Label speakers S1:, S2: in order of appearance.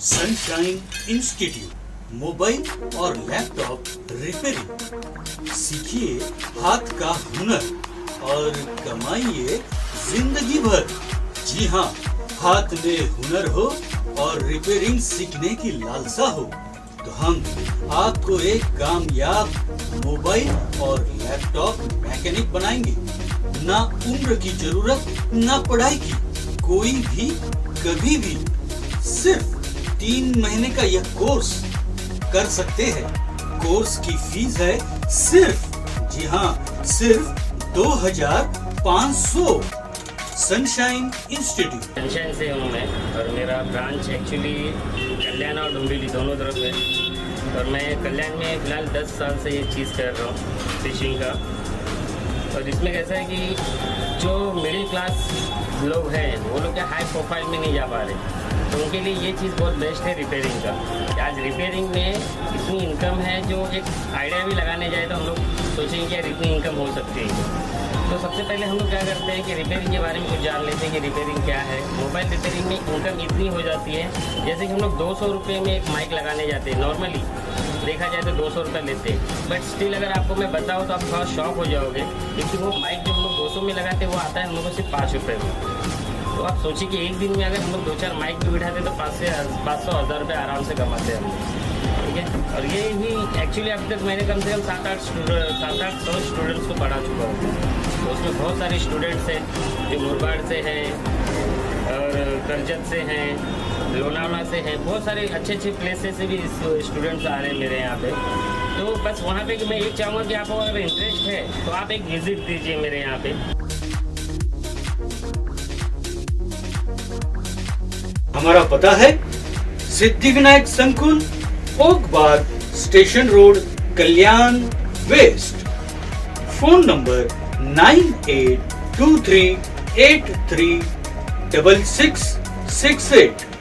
S1: Sunshine institute mobile और laptop repairing. सीखिए हाथ का हुनर और कमाइए जिंदगी भर। जी हाँ, हाथ में हुनर हो और रिपेयरिंग सीखने की लालसा हो तो हम आपको एक कामयाब मोबाइल और लैपटॉप मैकेनिक बनाएंगे। ना उम्र की जरूरत, ना पढ़ाई की, कोई भी कभी भी सिर्फ 3 महीने का यह कोर्स कर सकते हैं। कोर्स की फीस है सिर्फ, जी हाँ, सिर्फ 2500। Sunshine institute.
S2: सनशाइन से हूँ मैं और मेरा ब्रांच एक्चुअली कल्याण और डुम्बिली दोनों तरफ है। और मैं कल्याण में फ़िलहाल 10 साल से ये चीज़ कर रहा हूँ फिशिंग का। और इसमें कैसा है कि जो मिडिल क्लास लोग हैं वो लोग क्या हाई प्रोफाइल में नहीं जा पा रहे, तो उनके लिए ये चीज़ बहुत बेस्ट है रिपेयरिंग का। आज रिपेयरिंग में इतनी इनकम है जो एक आइडिया भी लगाने जाए तो हम लोग सोचेंगे कि यार इतनी इनकम हो सकती है। तो सबसे पहले हम लोग क्या करते हैं कि रिपेयरिंग के बारे में कुछ जान लेते हैं कि रिपेयरिंग क्या है। मोबाइल रिपेयरिंग में इनकम इतनी हो जाती है, जैसे कि हम लोग 200 रुपये में एक माइक लगाने जाते हैं। नॉर्मली देखा जाए तो 200 रुपये लेते हैं, बट स्टिल अगर आपको मैं बताऊँ तो आप थोड़ा शॉक हो जाओगे, क्योंकि वो माइक जो हम लोग 200 में लगाते हैं वो आता है हम लोग को सिर्फ 5 रुपये में। तो आप सोचिए कि एक दिन में अगर हम लोग 2-4 माइक भी बिठाते तो 500-1000 रुपये आराम से कमाते हैं हम लोग, ठीक है। और ये भी एक्चुअली अब तक मैंने कम से कम 700-800 स्टूडेंट्स को पढ़ा चुका हूँ। तो उसमें बहुत सारे स्टूडेंट्स हैं जो मुरबाड़ से हैं और करजत से हैं, लोनावला से हैं, बहुत सारे अच्छे प्लेसेस से भी स्टूडेंट्स आ रहे हैं मेरे यहाँ पे। तो बस वहाँ पे मैं ये चाहूँगा कि आपको अगर इंटरेस्ट है तो आप एक विज़िट दीजिए मेरे यहाँ पे।
S1: हमारा पता है सिद्धिविनायक संकुल, ओक बाग स्टेशन रोड, कल्याण वेस्ट। Phone number 9823836668।